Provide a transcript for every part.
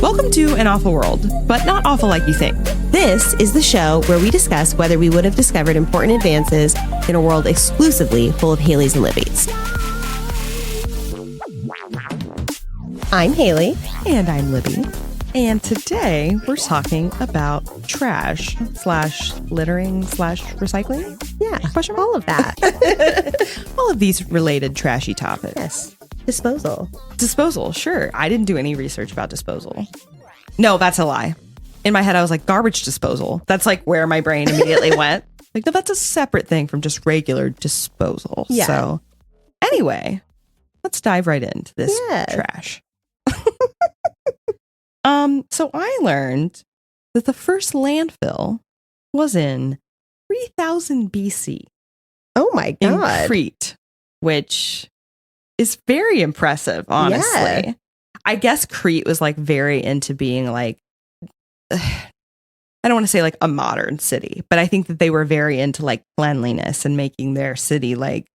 Welcome to An Awful World, but not awful like you think. This is the show where we discuss whether we would have discovered important advances in a world exclusively full of Haylies and Libbys. I'm Haylie. And I'm Libby. And today we're talking about trash / littering / recycling. Yeah, all of that. All of these related trashy topics. Yes. Disposal. Disposal, sure. I didn't do any research about disposal. No, that's a lie. In my head, I was like, garbage disposal. That's like where my brain immediately went. Like, no, that's a separate thing from just regular disposal. Yeah. So anyway, let's dive right into this trash. So I learned that the first landfill was in 3000 BC. Oh my God. In Crete, which is very impressive, honestly. Yeah. I guess Crete was like very into being like, I don't want to say like a modern city, but I think that they were very into like cleanliness and making their city like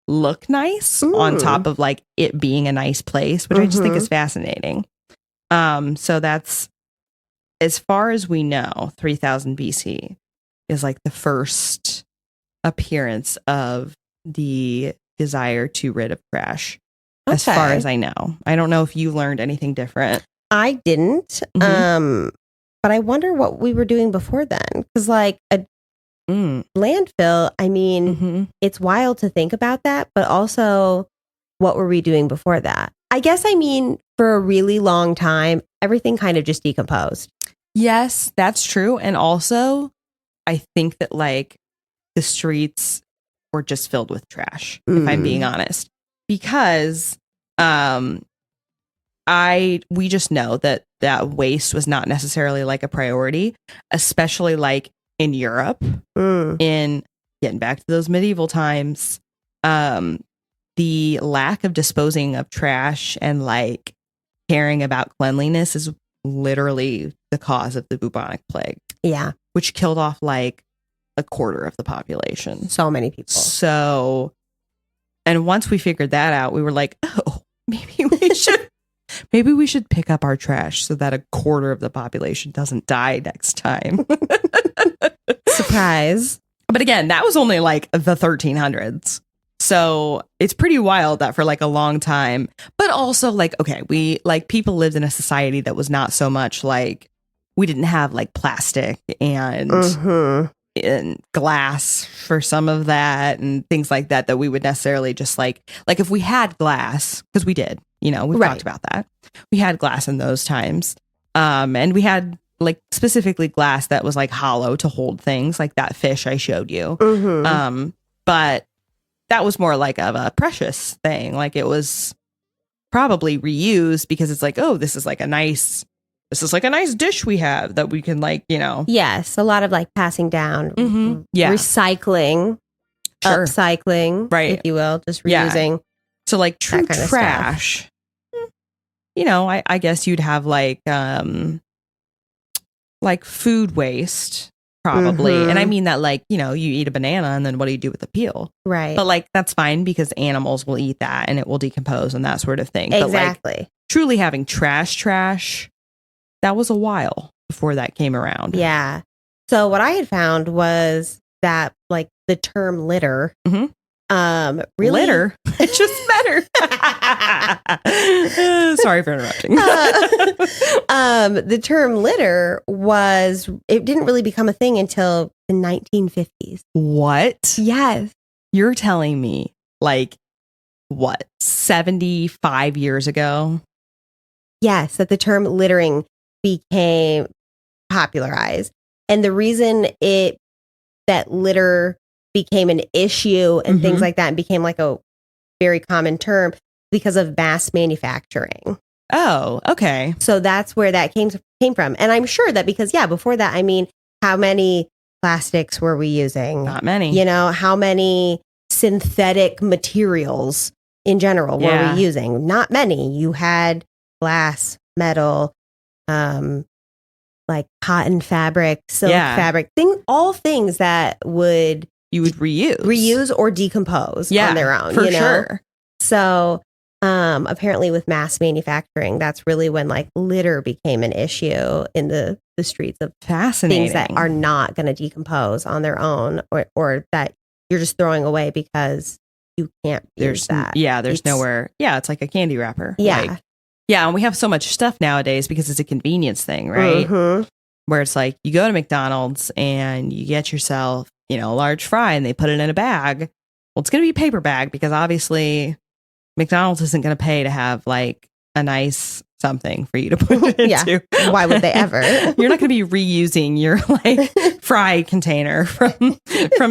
look nice on top of like it being a nice place, which I just think is fascinating. So that's, as far as we know, 3000 BC is like the first appearance of the desire to rid of trash. Okay. As far as I know. I don't know if you learned anything different. I didn't. But I wonder what we were doing before then. Because like a landfill, I mean, it's wild to think about that, but also what were we doing before that? I guess, I mean, for a really long time, everything kind of just decomposed. Yes, that's true. And also, I think that like the streets were just filled with trash, if I'm being honest. Because we just know that waste was not necessarily like a priority, especially like in Europe, in getting back to those medieval times. The lack of disposing of trash and like caring about cleanliness is literally the cause of the bubonic plague. Yeah. Which killed off like a quarter of the population. So many people. So, and once we figured that out, we were like, oh, maybe we should pick up our trash so that a quarter of the population doesn't die next time. Surprise. But again, that was only like the 1300s. So it's pretty wild that for like a long time, but also like, okay, we like people lived in a society that was not so much like, we didn't have like plastic and glass for some of that and things like that we would necessarily just like if we had glass, because we did, you know, we've talked about that. We had glass in those times. And we had like specifically glass that was like hollow to hold things like that fish I showed you. But that was more like of a precious thing. Like it was probably reused because it's like, oh, this is like a nice dish we have that we can like, you know. Yes. A lot of like passing down, recycling, upcycling, right, if you will, just reusing. Yeah. So like true trash, you know, I guess you'd have like food waste probably. And I mean that like, you know, you eat a banana and then what do you do with the peel? Right. But like, that's fine because animals will eat that and it will decompose and that sort of thing. Exactly. But like, truly having trash, that was a while before that came around. Yeah. So what I had found was that like the term litter, really litter, it's just better. Sorry for interrupting. The term litter it didn't really become a thing until the 1950s. What? Yes. You're telling me like what, 75 years ago? Yes, that the term littering became popularized. And the reason that litter became an issue and things like that and became like a very common term because of mass manufacturing. Oh, okay. So that's where that came from. And I'm sure that because, before that, I mean, how many plastics were we using? Not many. You know, how many synthetic materials in general were we using? Not many. You had glass, metal, like cotton fabric, silk fabric, all things that would you would reuse or decompose on their own. For sure. So apparently with mass manufacturing, that's really when like litter became an issue in the streets of fascinating things that are not going to decompose on their own, or that you're just throwing away because you can't use that. Yeah, there's nowhere. Yeah, it's like a candy wrapper. Yeah. Like, yeah, and we have so much stuff nowadays because it's a convenience thing, right? Mm-hmm. Where it's like you go to McDonald's and you get yourself, a large fry and they put it in a bag. Well, it's going to be a paper bag because obviously McDonald's isn't going to pay to have like a nice something for you to put it into. Why would they ever? You're not going to be reusing your like fry container from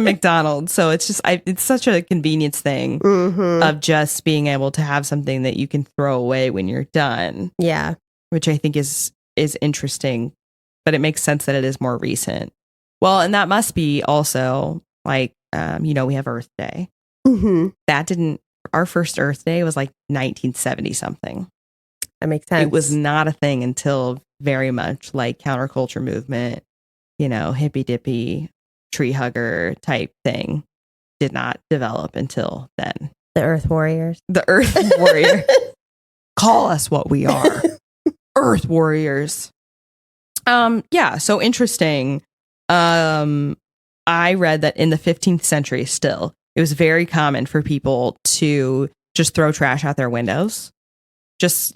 McDonald's. So it's just it's such a convenience thing of just being able to have something that you can throw away when you're done. Yeah, which I think is interesting, but it makes sense that it is more recent. Well, and that must be also like we have Earth Day. Our first Earth Day was like 1970 something. That makes sense. It was not a thing until very much like counterculture movement, hippy dippy tree hugger type thing did not develop until then. The Earth Warriors. The Earth Warrior. Call us what we are. Earth Warriors. Yeah, so interesting. I read that in the 15th century still, it was very common for people to just throw trash out their windows. Just,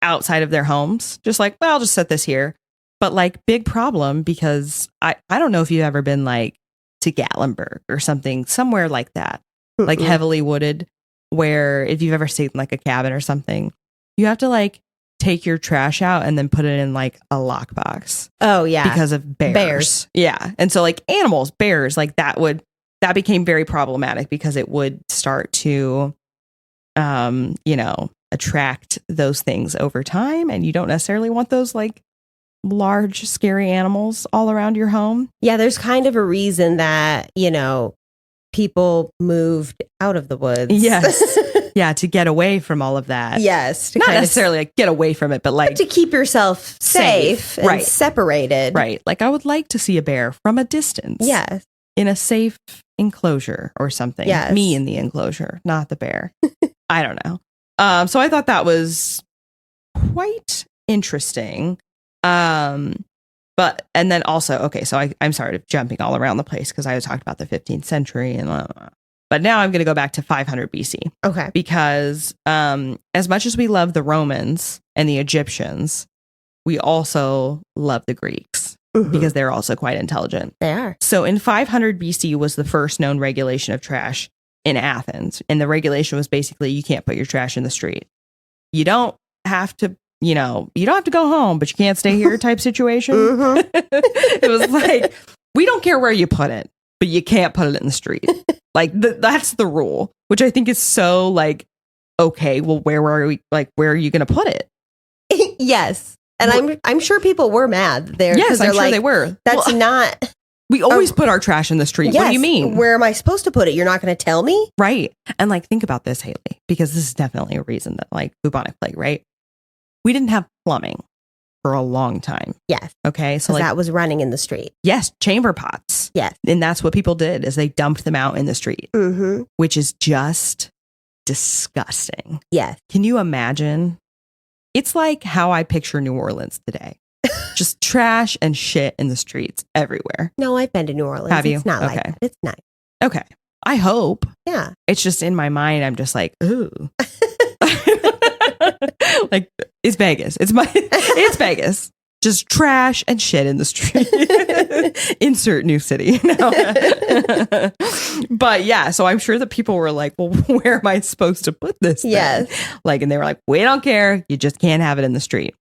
outside of their homes. Just like, well, I'll just set this here. But like big problem because I don't know if you've ever been like to Gatlinburg or something, somewhere like that. Like heavily wooded, where if you've ever stayed in like a cabin or something, you have to like take your trash out and then put it in like a lockbox. Oh yeah. Because of bears. Yeah. And so like animals, bears, like that became very problematic because it would start to attract those things over time, and you don't necessarily want those like large scary animals all around your home. Yeah, there's kind of a reason that, people moved out of the woods. Yes. Yeah, to get away from all of that. Yes. Not necessarily like get away from it, but like to keep yourself safe and separated. Right. Like I would like to see a bear from a distance. Yes. In a safe enclosure or something. Yes. Me in the enclosure, not the bear. I don't know. So I thought that was quite interesting. But, and then also, okay, so I'm sorry to jumping all around the place because I talked about the 15th century and but now I'm going to go back to 500 BC. Okay. Because as much as we love the Romans and the Egyptians, we also love the Greeks because they're also quite intelligent. They are. So in 500 BC was the first known regulation of trash in Athens. And the regulation was basically you can't put your trash in the street. You don't have to, you don't have to go home, but you can't stay here type situation. It was like, we don't care where you put it, but you can't put it in the street. Like that's the rule, which I think is so like, okay, well, where are you going to put it? Yes. And I'm sure people were mad there. Yes, I'm sure they were. That's not. We always put our trash in the street. Yes, what do you mean? Where am I supposed to put it? You're not going to tell me? Right. And like, think about this, Haylie, because this is definitely a reason that like bubonic plague, right? We didn't have plumbing for a long time. Yes. Okay. So like, that was running in the street. Yes. Chamber pots. Yes. And that's what people did is they dumped them out in the street, which is just disgusting. Yes. Can you imagine? It's like how I picture New Orleans today. Just trash and shit in the streets everywhere. No, I've been to New Orleans. Have you? It's not like that. It's nice. Okay. I hope. Yeah. It's just in my mind. I'm just like, ooh. Like, it's Vegas. It's Vegas. Just trash and shit in the street. Insert new city. No. But yeah, so I'm sure that people were like, well, where am I supposed to put this? Yes. Like, and they were like, we don't care. You just can't have it in the street.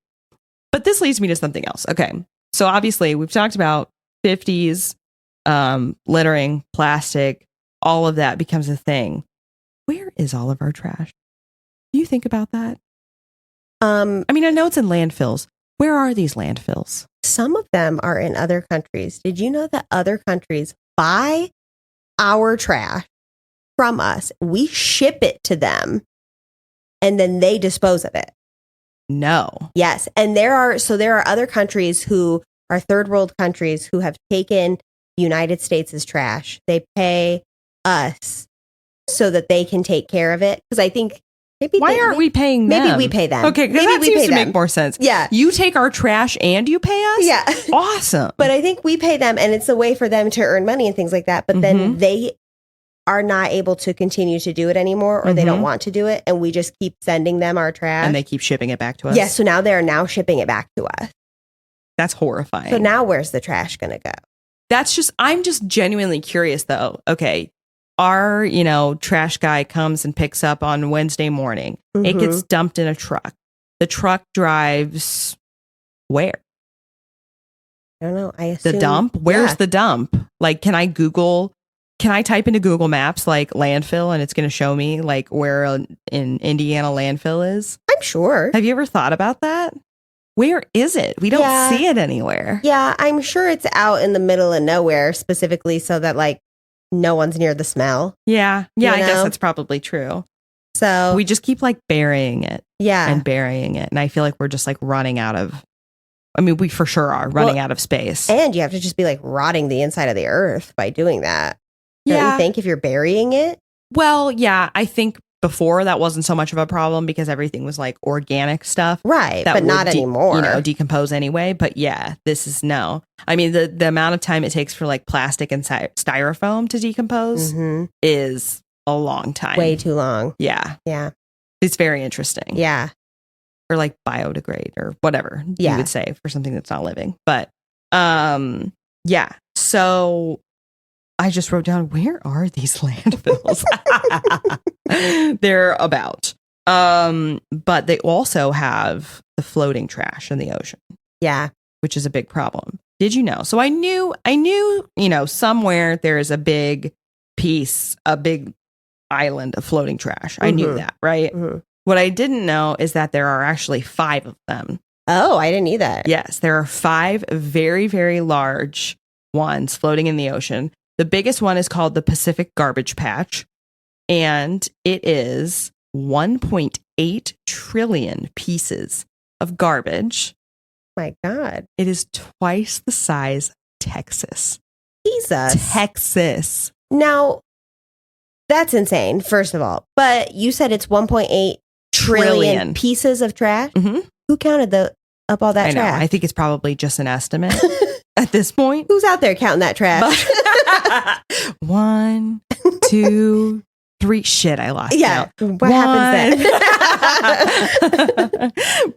But this leads me to something else. Okay. So obviously we've talked about 50s, littering, plastic, all of that becomes a thing. Where is all of our trash? Do you think about that? I mean, I know it's in landfills. Where are these landfills? Some of them are in other countries. Did you know that other countries buy our trash from us? We ship it to them and then they dispose of it. No. Yes. And there are other countries who are third world countries who have taken United States' trash. They pay us so that they can take care of it. Because I think why aren't we paying them? Maybe we pay them. Okay, because that seems to make more sense. Yeah. You take our trash and you pay us? Yeah. Awesome. But I think we pay them, and it's a way for them to earn money and things like that. But then they are not able to continue to do it anymore, or they don't want to do it, and we just keep sending them our trash. And they keep shipping it back to us? Yes, so now they're now shipping it back to us. That's horrifying. So now where's the trash going to go? I'm just genuinely curious, though. Okay, our, trash guy comes and picks up on Wednesday morning. It gets dumped in a truck. The truck drives where? I don't know. I assume the dump? Where's the dump? Like, can I type into Google Maps like landfill and it's going to show me like where in Indiana landfill is? I'm sure. Have you ever thought about that? Where is it? We don't see it anywhere. Yeah, I'm sure it's out in the middle of nowhere specifically so that like no one's near the smell. Yeah. Yeah, I guess that's probably true. So we just keep like burying it. Yeah. And burying it. And I feel like we're just like running out of, we for sure are running out of space. And you have to just be like rotting the inside of the earth by doing that. Don't you think if you're burying it? Well, yeah, I think before that wasn't so much of a problem because everything was like organic stuff. Right, but not anymore. Decompose anyway. But yeah, this is no. The amount of time it takes for like plastic and styrofoam to decompose is a long time. Way too long. Yeah. Yeah. It's very interesting. Yeah. Or like biodegrade or whatever you would say for something that's not living. But yeah. So I just wrote down, where are these landfills? They're about. But they also have the floating trash in the ocean. Yeah. Which is a big problem. Did you know? So I knew, somewhere there is a big island of floating trash. I knew that, right? What I didn't know is that there are actually 5 of them. Oh, I didn't either. Yes, there are 5 very, very large ones floating in the ocean. The biggest one is called the Pacific Garbage Patch, and it is 1.8 trillion pieces of garbage. My God. It is twice the size of Texas. Jesus. Texas. Now, that's insane, first of all. But you said it's 1.8 trillion pieces of trash? Who counted up all that trash? I think it's probably just an estimate at this point. Who's out there counting that trash? 1, 2, 3. Shit, I lost count. What happens then?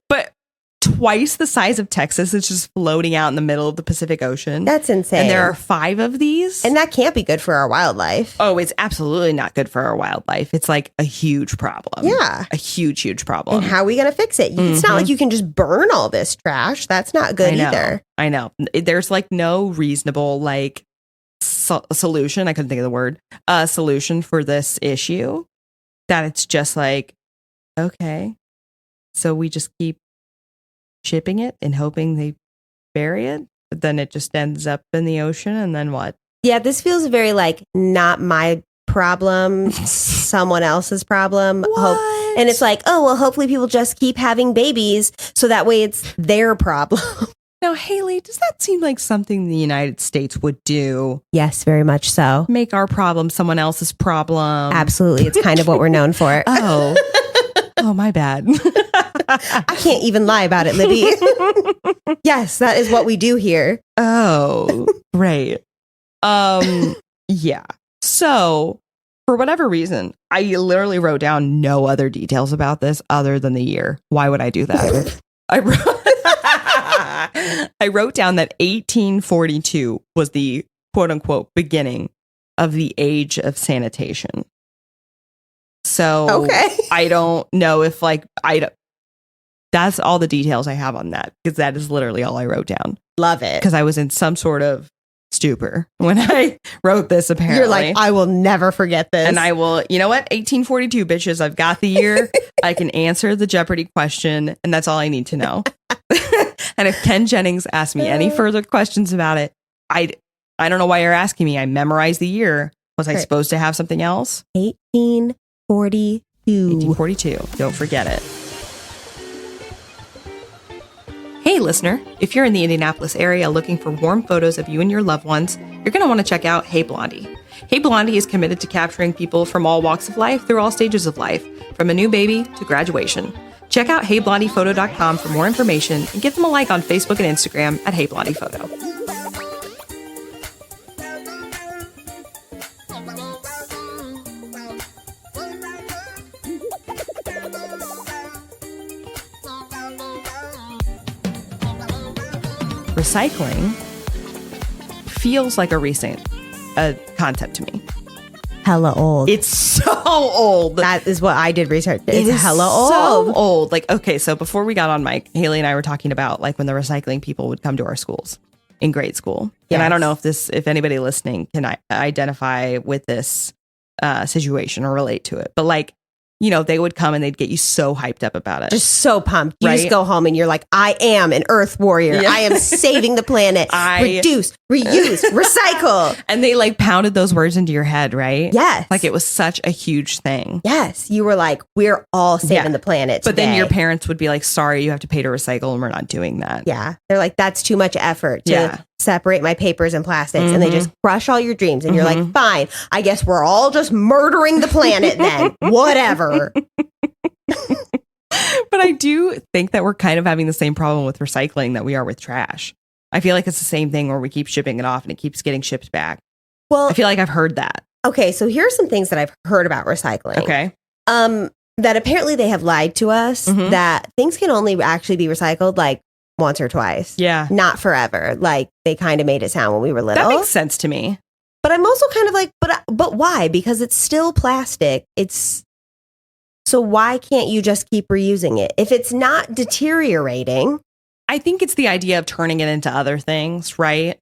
But twice the size of Texas is just floating out in the middle of the Pacific Ocean. That's insane. And there are 5 of these. And that can't be good for our wildlife. Oh, it's absolutely not good for our wildlife. It's like a huge problem. Yeah. A huge problem. And how are we going to fix it? It's not like you can just burn all this trash. That's not good either. I know. There's like no reasonable like solution. I couldn't think of the word. Solution for this issue. That it's just like, okay, so we just keep shipping it and hoping they bury it, but then it just ends up in the ocean, and then what? Yeah, this feels very like not my problem, someone else's problem. And it's like, oh, well, hopefully people just keep having babies so that way it's their problem. Now, Haylie, does that seem like something the United States would do? Yes, very much so. Make our problem someone else's problem? Absolutely. It's kind of what we're known for. Oh, my bad. I can't even lie about it, Libby. Yes, that is what we do here. Oh, great. Yeah. So, for whatever reason, I literally wrote down no other details about this other than the year. Why would I do that? I wrote down that 1842 was the quote unquote beginning of the age of sanitation. So I don't know if that's all the details I have on that, because that is literally all I wrote down. Love it. Because I was in some sort of stupor when I wrote this, apparently. You're like, I will never forget this. And I will, you know what? 1842, bitches. I've got the year. I can answer the Jeopardy question, and that's all I need to know. And if Ken Jennings asks me any further questions about it, I don't know why you're asking me. I memorized the year. Was I supposed to have something else? 1842. Don't forget it. Hey, listener, if you're in the Indianapolis area looking for warm photos of you and your loved ones, you're going to want to check out Hey Blondie. Hey Blondie is committed to capturing people from all walks of life through all stages of life, from a new baby to graduation. Check out HeyBlondiePhoto.com for more information and give them a like on Facebook and Instagram at Hey Blondie Photo. Recycling feels like a recent concept to me. Hella old. It's so old. That is what I did research. It's It is hella old. so old. Like, okay, so before we got on mic, Haylie and I were talking about like when the recycling people would come to our schools in grade school. Yes. And I don't know if anybody listening can identify with this situation or relate to it, but like, you know, they would come and they'd get you so hyped up about it. Just so pumped. You Right? just go home and you're like, I am an earth warrior. Yeah. I am saving the planet. Reduce, reuse, recycle. And they like pounded those words into your head, right? Yes. Like it was such a huge thing. Yes. You were like, we're all saving Yeah. the planet But then today. your parents would be like, sorry, you have to pay to recycle and we're not doing that. Yeah. They're like, that's too much effort to Yeah. separate my papers and plastics. And they just crush all your dreams. And you're like, fine, I guess we're all just murdering the planet then. Whatever. But I do think that we're kind of having the same problem with recycling that we are with trash. I feel like it's the same thing where we keep shipping it off and it keeps getting shipped back. Well, I feel like I've heard that. okay. So here's some things that I've heard about recycling. Okay. That apparently they have lied to us that things can only actually be recycled like once or twice. Yeah. Not forever. Like they kind of made it sound when we were little. That makes sense to me. But I'm also kind of like, but why? Because it's still plastic. So why can't you just keep reusing it? If it's not deteriorating. I think it's the idea of turning it into other things, right?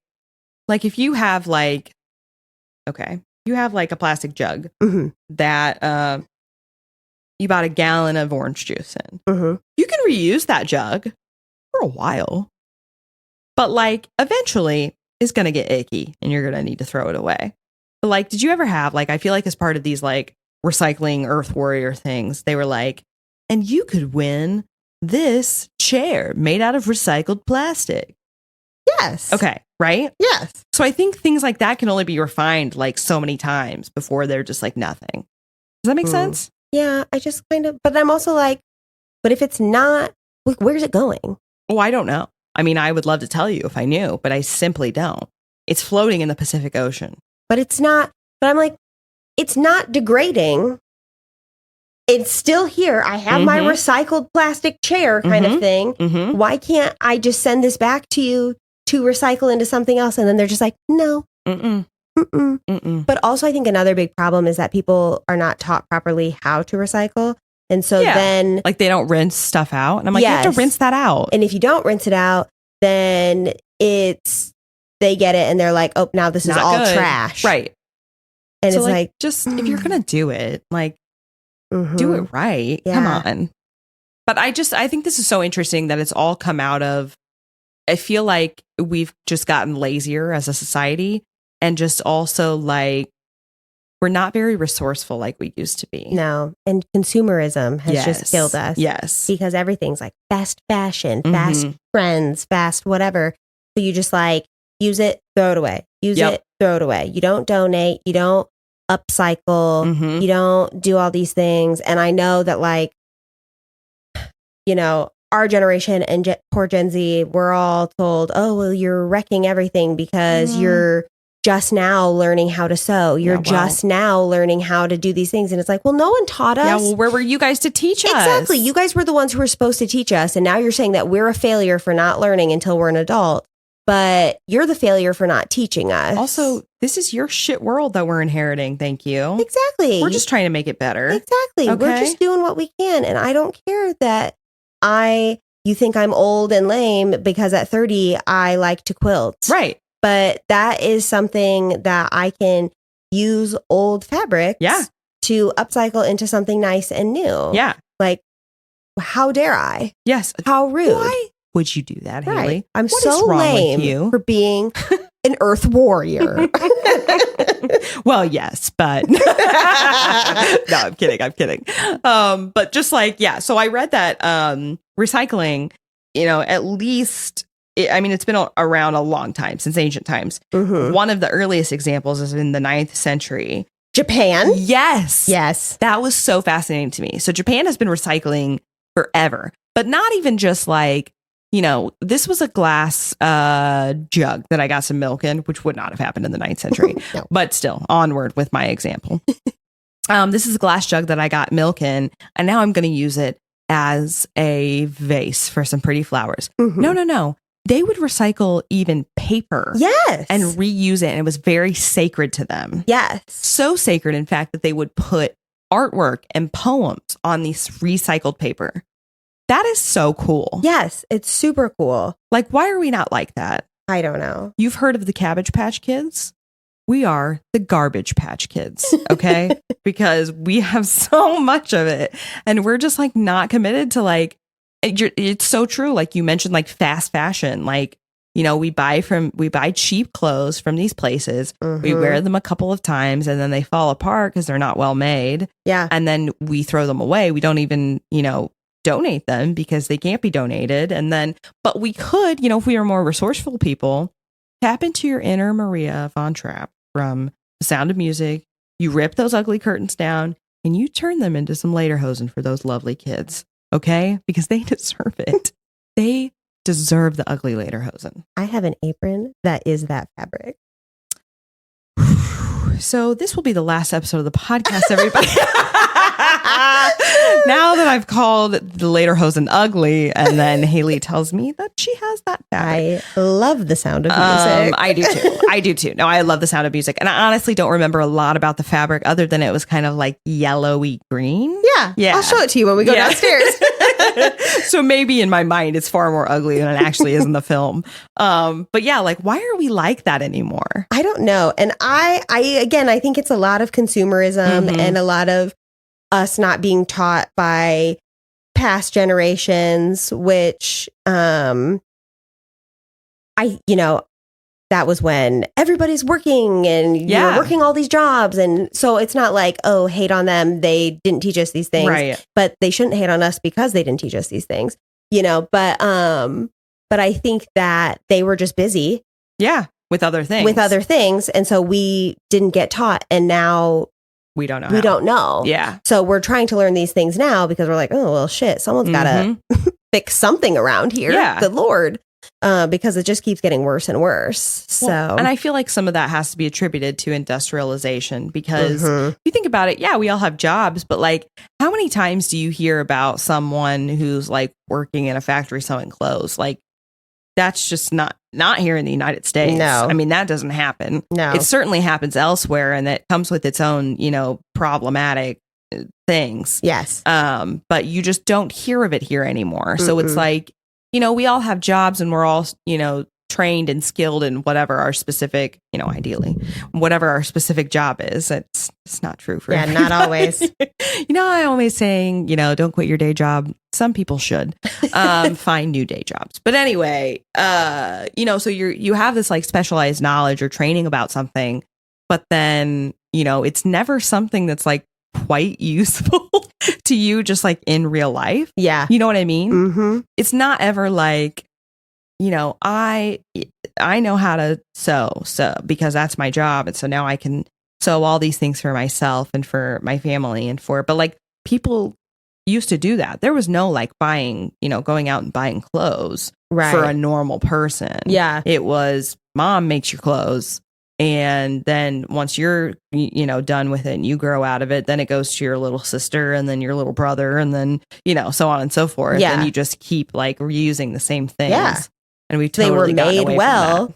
Like if you have like, you have like a plastic jug that you bought a gallon of orange juice in. You can reuse that jug for a while. But like eventually it's going to get icky and you're going to need to throw it away. But like, did you ever have like, I feel like as part of these like recycling Earth Warrior things, they were like, and you could win this chair made out of recycled plastic. Yes. Okay. Right? Yes. So I think things like that can only be refined like so many times before they're just like nothing. Does that make sense? Yeah. I just kind of, but I'm also like, but if it's not, where's it going? Oh, I don't know. I mean, I would love to tell you if I knew, but I simply don't. It's floating in the Pacific Ocean. But it's not, but I'm like, it's not degrading. It's still here. I have my recycled plastic chair kind of thing. Why can't I just send this back to you to recycle into something else? And then they're just like, no. But also I think another big problem is that people are not taught properly how to recycle. And so then like they don't rinse stuff out. And I'm like, you have to rinse that out. And if you don't rinse it out, then they get it and they're like, oh, now this is all trash. Right. And so it's like, just if you're going to do it, like do it right. Yeah. Come on. But I think this is so interesting that it's all come out of, I feel like we've just gotten lazier as a society and just also like, we're not very resourceful like we used to be. No. And consumerism has just killed us. Yes. Because everything's like fast fashion, fast trends, fast whatever. So you just like use it, throw it away. Use it, throw it away. You don't donate. You don't upcycle. You don't do all these things. And I know that like, you know, our generation and poor Gen Z, we're all told, oh, well, you're wrecking everything because you're just now learning how to sew. You're just now learning how to do these things. And it's like, well, no one taught us. Yeah, well, where were you guys to teach us? Exactly. You guys were the ones who were supposed to teach us. And now you're saying that we're a failure for not learning until we're an adult. But you're the failure for not teaching us. Also, this is your shit world that we're inheriting. Thank you. Exactly. We're just trying to make it better. Exactly. Okay? We're just doing what we can. And I don't care that you think I'm old and lame because at 30, I like to quilt. Right. But that is something that I can use old fabrics to upcycle into something nice and new. Yeah. Like, how dare I? Yes. How rude. Why would you do that, Haylie? Right. I'm what so is wrong lame with you? for being an earth warrior. Well, yes, but no, I'm kidding. But just like, so I read that recycling at least, it's been around a long time, since ancient times. One of the earliest examples is in the 9th century. Japan? Yes. Yes. That was so fascinating to me. So Japan has been recycling forever, but not even just like, this was a glass jug that I got some milk in, which would not have happened in the 9th century. No. But still, onward with my example. This is a glass jug that I got milk in, and now I'm going to use it as a vase for some pretty flowers. No. They would recycle even paper. Yes. And reuse it. And it was very sacred to them. Yes. So sacred, in fact, that they would put artwork and poems on these recycled paper. That is so cool. Yes. It's super cool. Like, why are we not like that? I don't know. You've heard of the Cabbage Patch Kids? We are the Garbage Patch Kids, okay? Because we have so much of it. And we're just like not committed to like, it's so true. Like you mentioned, like fast fashion, like, we buy cheap clothes from these places. We wear them a couple of times and then they fall apart because they're not well made. Yeah. And then we throw them away. We don't even, donate them because they can't be donated. And then, but we could, if we are more resourceful people, tap into your inner Maria Von Trapp from The Sound of Music. You rip those ugly curtains down and you turn them into some lederhosen for those lovely kids. Okay? Because they deserve it. They deserve the ugly lederhosen. I have an apron that is that fabric. So this will be the last episode of the podcast, everybody. Now that I've called the lederhosen ugly, and then Haylie tells me that she has that fabric. I love The Sound of Music. I do too. No, I love The Sound of Music. And I honestly don't remember a lot about the fabric other than it was kind of like yellowy green. Yeah. I'll show it to you when we go downstairs. So maybe in my mind, it's far more ugly than it actually is in the film. But yeah, like, why are we like that anymore? I don't know. And I think it's a lot of consumerism and a lot of us not being taught by past generations, which, that was when everybody's working and you're working all these jobs. And so it's not like, oh, hate on them. They didn't teach us these things, right? But they shouldn't hate on us because they didn't teach us these things, but I think that they were just busy. Yeah. With other things. And so we didn't get taught. And now we don't know. We don't know. Yeah. So we're trying to learn these things now because we're like, oh, well, shit, someone's got to fix something around here. Yeah. Good Lord. Because it just keeps getting worse and worse. So, and I feel like some of that has to be attributed to industrialization because if you think about it, yeah, we all have jobs, but like, how many times do you hear about someone who's like working in a factory selling clothes? Like, that's just not here in the United States. No. I mean, that doesn't happen. No. It certainly happens elsewhere, and it comes with its own, problematic things. Yes. But you just don't hear of it here anymore. So it's like, we all have jobs and we're all, trained and skilled in whatever our specific, ideally, whatever our specific job is. It's not true for everybody. Not always. I always saying, don't quit your day job. Some people should find new day jobs. But anyway, so you have this like specialized knowledge or training about something, but then, it's never something that's like quite useful to you just like in real life. Yeah. You know what I mean? Mm-hmm. It's not ever like, I know how to sew because that's my job. And so now I can sew all these things for myself and for my family but like people used to do that. There was no like buying, going out and buying clothes for a normal person. Yeah. It was mom makes your clothes. And then once you're, done with it and you grow out of it, then it goes to your little sister and then your little brother and then, so on and so forth. Yeah. And you just keep like reusing the same things. Yeah. And we've totally they were made well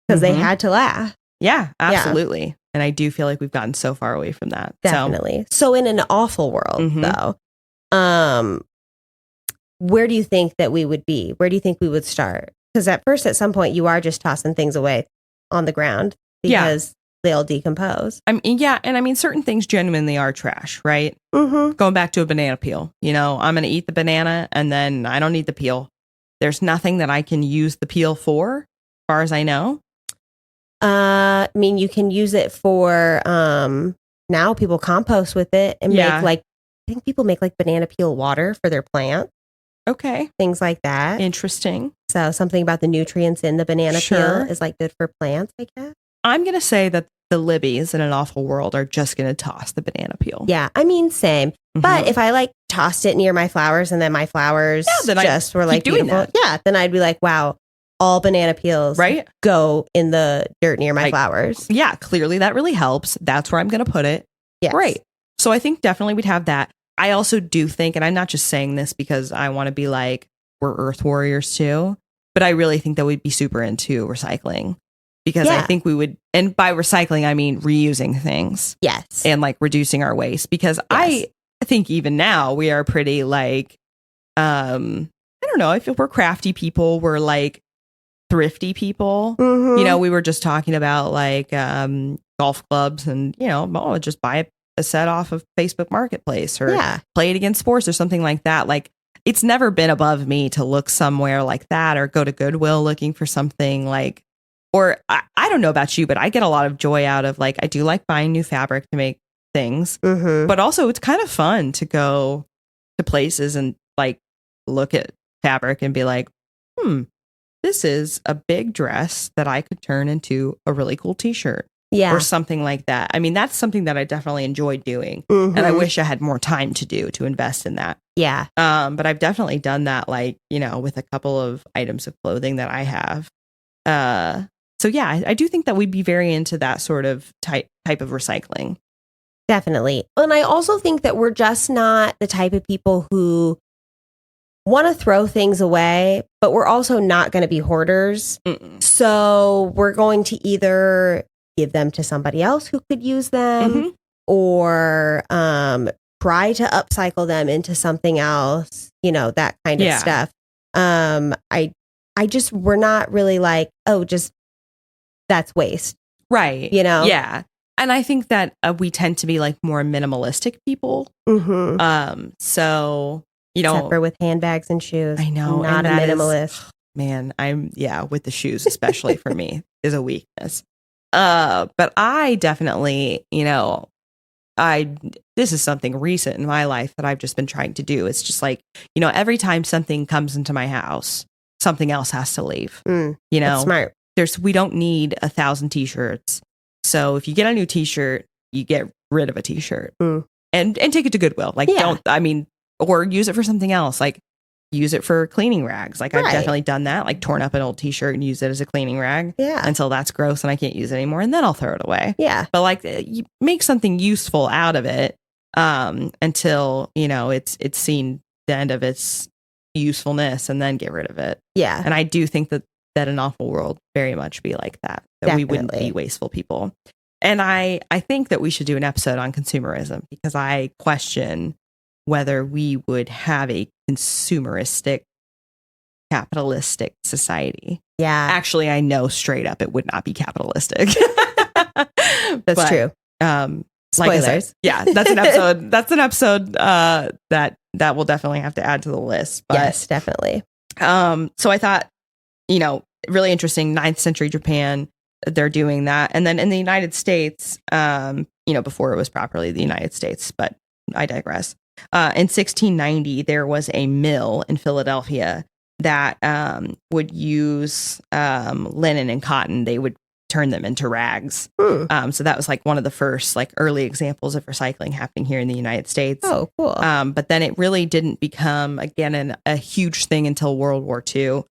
because they Mhm. had to last. Yeah, absolutely. Yeah. And I do feel like we've gotten so far away from that. Definitely. So in an awful world, though, where do you think that we would be? Where do you think we would start? Because at some point, you are just tossing things away on the ground because they'll decompose. And certain things genuinely are trash, right? Mm-hmm. Going back to a banana peel, I'm going to eat the banana and then I don't need the peel. There's nothing that I can use the peel for, as far as I know. You can use it for, now people compost with it and make I think people make like banana peel water for their plant. Okay. Things like that. Interesting. So something about the nutrients in the banana peel is like good for plants, I guess. I'm going to say that the Libbies in An Awful World are just going to toss the banana peel. Yeah, I mean, same. Mm-hmm. But if I like tossed it near my flowers and then my flowers were like beautiful, then I'd be like, wow, all banana peels go in the dirt near my flowers. Yeah, clearly that really helps. That's where I'm going to put it. Yes. Great. So I think definitely we'd have that. I also do think, and I'm not just saying this because I want to be like, we're Earth Warriors too, but I really think that we'd be super into recycling. Because I think we would, and by recycling, I mean reusing things. Yes. And like reducing our waste. Because I think even now we are pretty like, I don't know, if we're crafty people, we're like thrifty people. Mm-hmm. You know, we were just talking about like golf clubs and, you know, just buy a set off of Facebook Marketplace or play it against sports or something like that. Like, it's never been above me to look somewhere like that or go to Goodwill looking for something like, or I don't know about you, but I get a lot of joy out of like, I do like buying new fabric to make things, but also it's kind of fun to go to places and like look at fabric and be like, this is a big dress that I could turn into a really cool t-shirt. Yeah. Or something like that. I mean, that's something that I definitely enjoy doing. And I wish I had more time to invest in that. Yeah. But I've definitely done that, like, you know, with a couple of items of clothing that I have. So yeah, I do think that we'd be very into that sort of type of recycling. Definitely. And I also think that we're just not the type of people who want to throw things away, but we're also not going to be hoarders. So we're going to either give them to somebody else who could use them or try to upcycle them into something else, you know, that kind of stuff. We're not really like, just that's waste. Right. You know? Yeah. And I think that we tend to be like more minimalistic people. So, you know. Except for with handbags and shoes. I know. Not a minimalist. Man, with the shoes, especially for me, is a weakness. But I definitely, you know, this is something recent in my life that I've just been trying to do. It's just like, you know, every time something comes into my house, something else has to leave. You know, that's smart. We don't need 1,000 t-shirts. So if you get a new t-shirt, you get rid of a t-shirt and take it to Goodwill. Like, or use it for something else. Like, use it for cleaning rags. Like, I've definitely done that. Like, torn up an old t-shirt and used it as a cleaning rag until that's gross and I can't use it anymore. And then I'll throw it away. Yeah. But like, you make something useful out of it until, you know, it's seen the end of its usefulness and then get rid of it. Yeah. And I do think that An Awful World very much be like that we wouldn't be wasteful people. And I think that we should do an episode on consumerism because I question whether we would have a consumeristic, capitalistic society. Yeah. Actually, I know straight up it would not be capitalistic. That's true. Spoilers. Like I said, that's an episode. That's an episode that we'll definitely have to add to the list. But, yes, definitely. So I thought, you know, really interesting. 9th century Japan, they're doing that, and then in the United States, you know, before it was properly the United States, but I digress. In 1690, there was a mill in Philadelphia that would use linen and cotton. They would turn them into rags. So that was like one of the first like early examples of recycling happening here in the United States. Oh, cool. But then it really didn't become, again, a huge thing until World War II.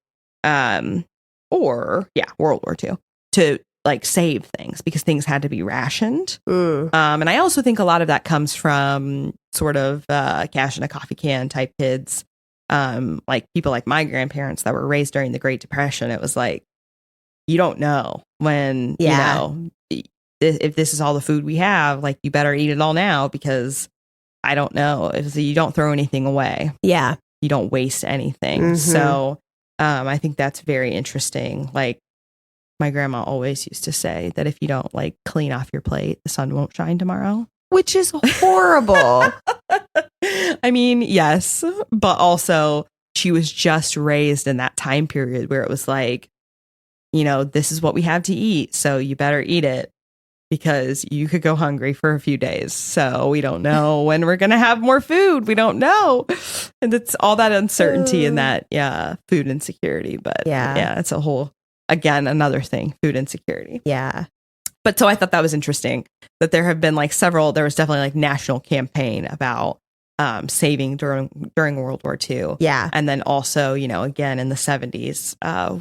World War II, to like save things because things had to be rationed. And I also think a lot of that comes from sort of cash in a coffee can type kids. Like people like my grandparents that were raised during the Great Depression. It was like, you don't know when, you know, if this is all the food we have, like you better eat it all now because I don't know. If you don't throw anything away. Yeah. You don't waste anything. So I think that's very interesting. Like my grandma always used to say that if you don't like clean off your plate, the sun won't shine tomorrow. Which is horrible. I mean, yes, but also she was just raised in that time period where it was like, you know, this is what we have to eat, so you better eat it. because you could go hungry for a few days. So we don't know when we're going to have more food. We don't know. And it's all that uncertainty and that, food insecurity. But it's a whole, again, another thing, food insecurity. Yeah. But so I thought that was interesting that there have been like there was definitely like national campaign about saving during World War II. Yeah. And then also, again, in the 70s,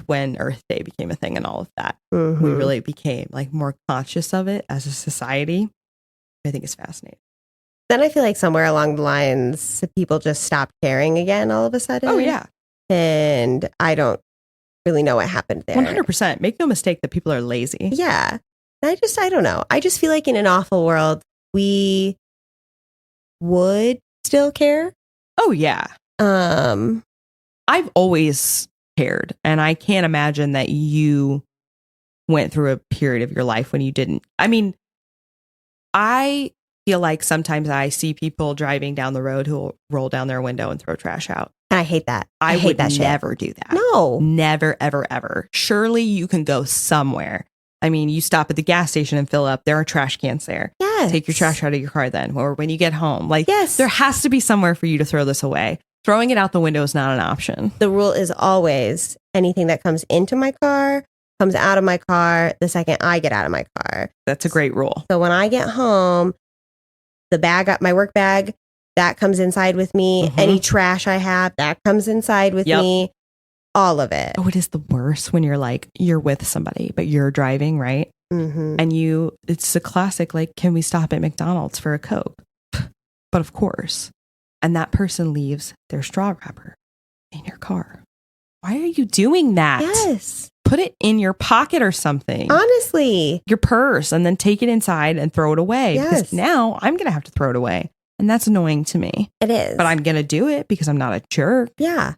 when Earth Day became a thing and all of that, we really became like more conscious of it as a society. I think it's fascinating. Then I feel like somewhere along the lines, people just stopped caring again all of a sudden. Oh, yeah. And I don't really know what happened there. 100%. Make no mistake that people are lazy. Yeah. I don't know. I just feel like in an awful world, we would still care. Oh, yeah. I've always cared. And I can't imagine that you went through a period of your life when you didn't. I mean, I feel like sometimes I see people driving down the road who will roll down their window and throw trash out. And I hate that. I hate would that never shit. do that. No. Never, ever, ever. Surely you can go somewhere. I mean, you stop at the gas station and fill up. There are trash cans there. Yes. Take your trash out of your car then. Or when you get home. Like, yes. There has to be somewhere for you to throw this away. Throwing it out the window is not an option. The rule is always anything that comes into my car comes out of my car the second I get out of my car. That's a great rule. So when I get home, the bag, my work bag, that comes inside with me. Any trash I have, that comes inside with me. All of it. Oh, it is the worst when you're with somebody, but you're driving, right? Mm-hmm. And it's a classic, like, can we stop at McDonald's for a Coke? But of course. And that person leaves their straw wrapper in your car. Why are you doing that? Yes. Put it in your pocket or something. Honestly. Your purse, and then take it inside and throw it away. Yes. Because now I'm going to have to throw it away. And that's annoying to me. It is. But I'm going to do it because I'm not a jerk. Yeah.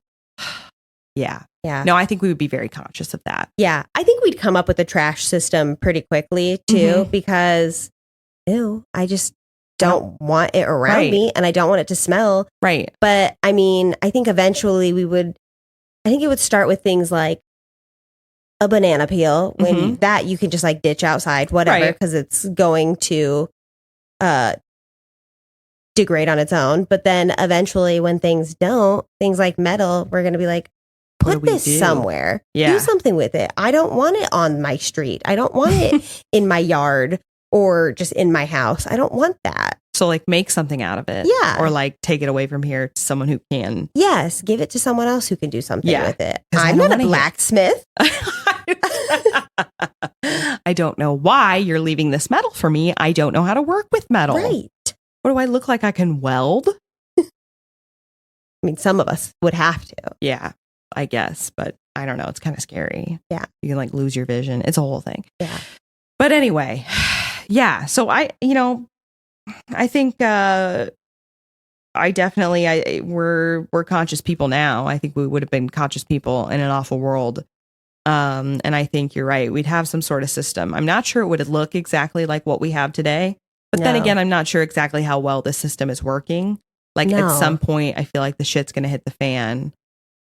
Yeah. Yeah. No, I think we would be very conscious of that. Yeah. I think we'd come up with a trash system pretty quickly too, because I just don't want it around me and I don't want it to smell. Right. But I mean, I think eventually I think it would start with things like a banana peel when that you can just like ditch outside, whatever, because it's going to degrade on its own. But then eventually when things like metal, we're going to be like, put this somewhere. Yeah. Do something with it. I don't want it on my street. I don't want it in my yard or just in my house. I don't want that. So like make something out of it. Yeah. Or like take it away from here to someone who can. Yes. Give it to someone else who can do something with it. I'm not a blacksmith. I don't know why you're leaving this metal for me. I don't know how to work with metal. Right. What do I look like? I can weld? I mean, some of us would have to. Yeah. I guess, but I don't know. It's kind of scary. Yeah. You can like lose your vision. It's a whole thing. Yeah. But anyway, yeah. So I think we're conscious people now. I think we would have been conscious people in an awful world. And I think you're right. We'd have some sort of system. I'm not sure it would look exactly like what we have today. But then again, I'm not sure exactly how well the system is working. Like at some point, I feel like the shit's going to hit the fan.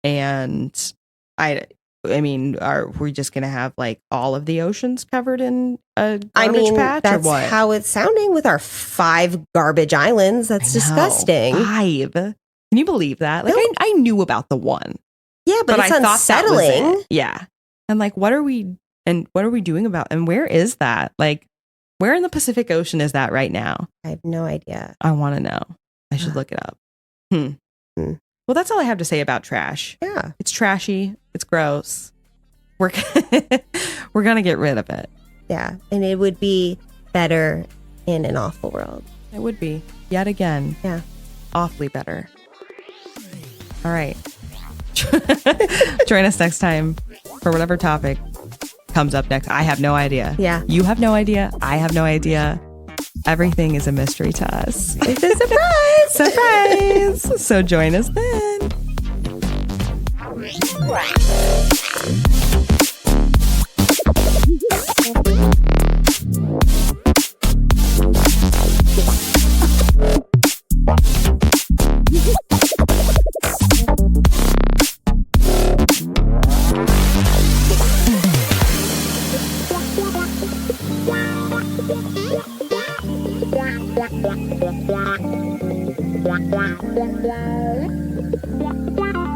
And I mean, are we just going to have like all of the oceans covered in a garbage patch that's or what? How it's sounding with our 5 garbage islands. That's disgusting. 5. Can you believe that? Like I knew about the one. Yeah, but it's unsettling. Yeah. And like, what are we doing about, and where is that? Like, where in the Pacific Ocean is that right now? I have no idea. I want to know. I should look it up. Well, that's all I have to say about trash. Yeah. It's trashy. It's gross. We're going to get rid of it. Yeah. And it would be better in an awful world. It would be. Yet again. Yeah. Awfully better. All right. Join us next time for whatever topic comes up next. I have no idea. Yeah. You have no idea. I have no idea. Everything is a mystery to us. It's a surprise. Surprise. So join us then. Wow.